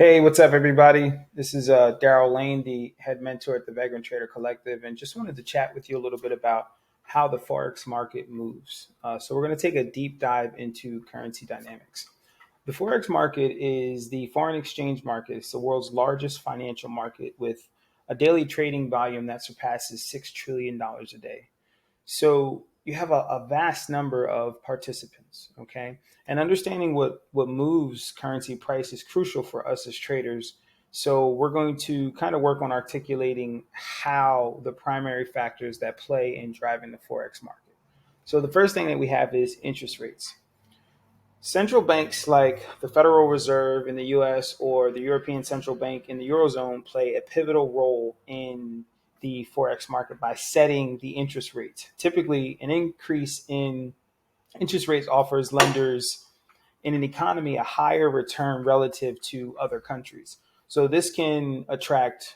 Hey, what's up, everybody? This is Daryl Lane, the head mentor at the Vagrant Trader Collective, and just wanted to chat with you a little bit about how the Forex market moves. So, we're going to take a deep dive into currency dynamics. The Forex market is the foreign exchange market. It's the world's largest financial market with a daily trading volume that surpasses $6 trillion a day. So you have a vast number of participants, okay? And understanding what moves currency price is crucial for us as traders. So we're going to kind of work on articulating how the primary factors that play in driving the Forex market. So the first thing that we have is interest rates. Central banks like the Federal Reserve in the US or the European Central Bank in the Eurozone play a pivotal role in the Forex market by setting the interest rates. Typically, an increase in interest rates offers lenders in an economy a higher return relative to other countries. So, this can attract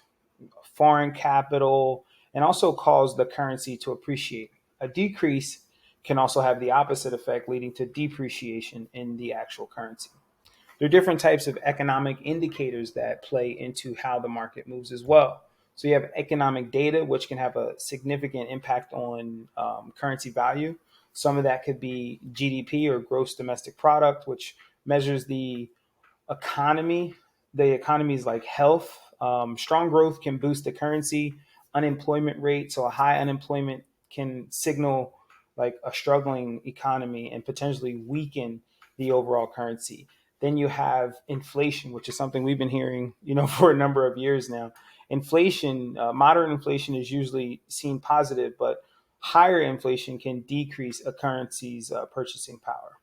foreign capital and also cause the currency to appreciate. A decrease can also have the opposite effect, leading to depreciation in the actual currency. There are different types of economic indicators that play into how the market moves as well. So you have economic data, which can have a significant impact on currency value. Some of that could be GDP or gross domestic product, which measures economy, the economy's like health. Strong growth can boost the currency. Unemployment rate, so a high unemployment can signal like a struggling economy and potentially weaken the overall currency. Then you have inflation, which is something we've been hearing, for a number of years now. Inflation, moderate inflation is usually seen positive, but higher inflation can decrease a currency's purchasing power.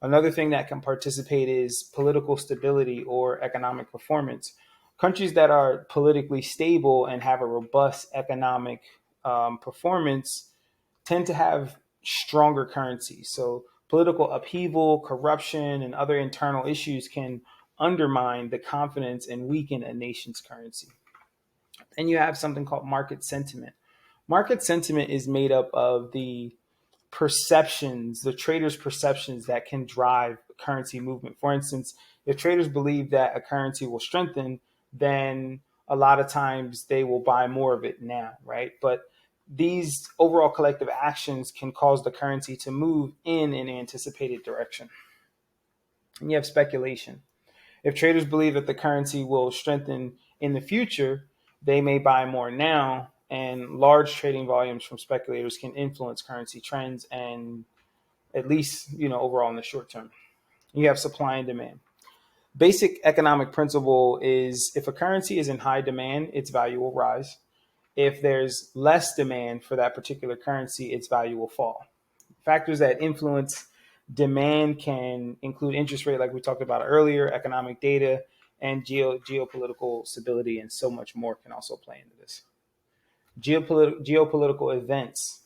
Another thing that can participate is political stability or economic performance. Countries that are politically stable and have a robust economic performance tend to have stronger currencies. So, political upheaval, corruption, and other internal issues can undermine the confidence and weaken a nation's currency. Then you have something called market sentiment. Market sentiment is made up of the perceptions, the traders' perceptions that can drive currency movement. For instance, if traders believe that a currency will strengthen, then a lot of times they will buy more of it now, right? But these overall collective actions can cause the currency to move in an anticipated direction. And you have speculation. If traders believe that the currency will strengthen in the future, they may buy more now, and large trading volumes from speculators can influence currency trends and at least, overall in the short term. You have supply and demand. Basic economic principle is if a currency is in high demand, its value will rise. If there's less demand for that particular currency, its value will fall. Factors that influence demand can include interest rate, like we talked about earlier, economic data, and geopolitical stability, and so much more can also play into this. Geopolitical events,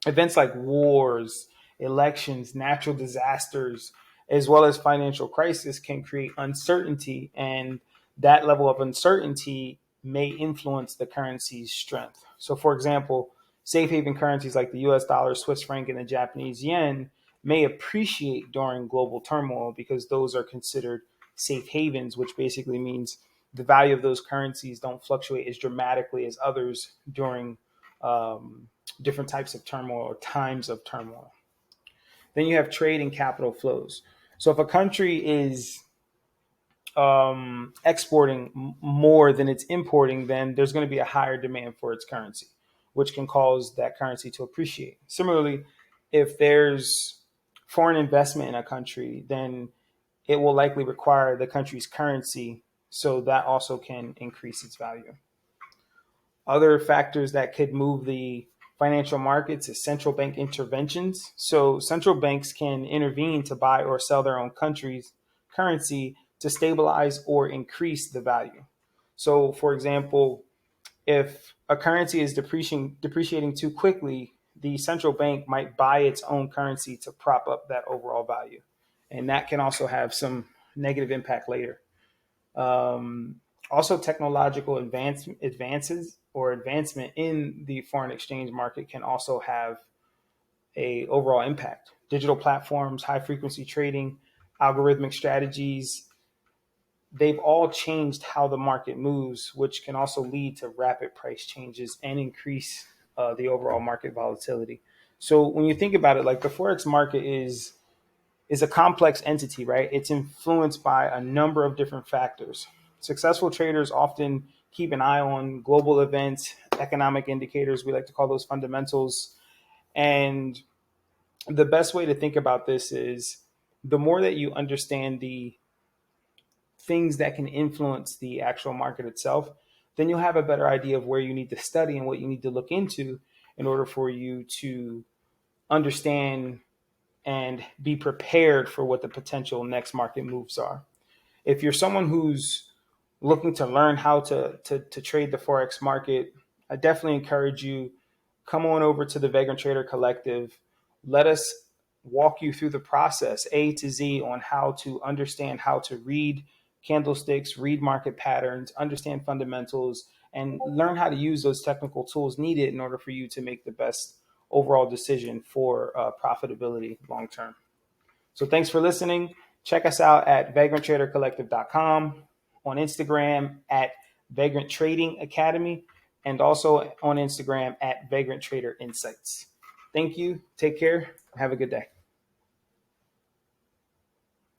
events like wars, elections, natural disasters, as well as financial crisis can create uncertainty, and that level of uncertainty may influence the currency's strength. So, for example, safe haven currencies like the US dollar, Swiss franc, and the Japanese yen may appreciate during global turmoil because those are considered safe havens, which basically means the value of those currencies don't fluctuate as dramatically as others during different types of turmoil or times of turmoil. Then you have trade and capital flows. So if a country is exporting more than it's importing, then there's going to be a higher demand for its currency, which can cause that currency to appreciate. Similarly, if there's foreign investment in a country, then it will likely require the country's currency, so that also can increase its value. Other factors that could move the financial markets is central bank interventions. So central banks can intervene to buy or sell their own country's currency to stabilize or increase the value. So, for example, if a currency is depreciating too quickly, the central bank might buy its own currency to prop up that overall value. And that can also have some negative impact later. Also, technological advances or advancement in the foreign exchange market can also have a overall impact. Digital platforms, high frequency trading, algorithmic strategies, they've all changed how the market moves, which can also lead to rapid price changes and increase the overall market volatility. So when you think about it, like the Forex market is a complex entity, right? It's influenced by a number of different factors. Successful traders often keep an eye on global events, economic indicators, we like to call those fundamentals. And the best way to think about this is the more that you understand the things that can influence the actual market itself, then you'll have a better idea of where you need to study and what you need to look into in order for you to understand and be prepared for what the potential next market moves are. If you're someone who's looking to learn how to trade the Forex market, I definitely encourage you, come on over to the Vagrant Trader Collective. Let us walk you through the process A to Z on how to understand how to read candlesticks, read market patterns, understand fundamentals, and learn how to use those technical tools needed in order for you to make the best overall decision for profitability long term. So thanks for listening. Check us out at vagranttradercollective.com, on Instagram at Vagrant Trading Academy, and also on Instagram at Vagrant Trader Insights. Thank you. Take care. Have a good day.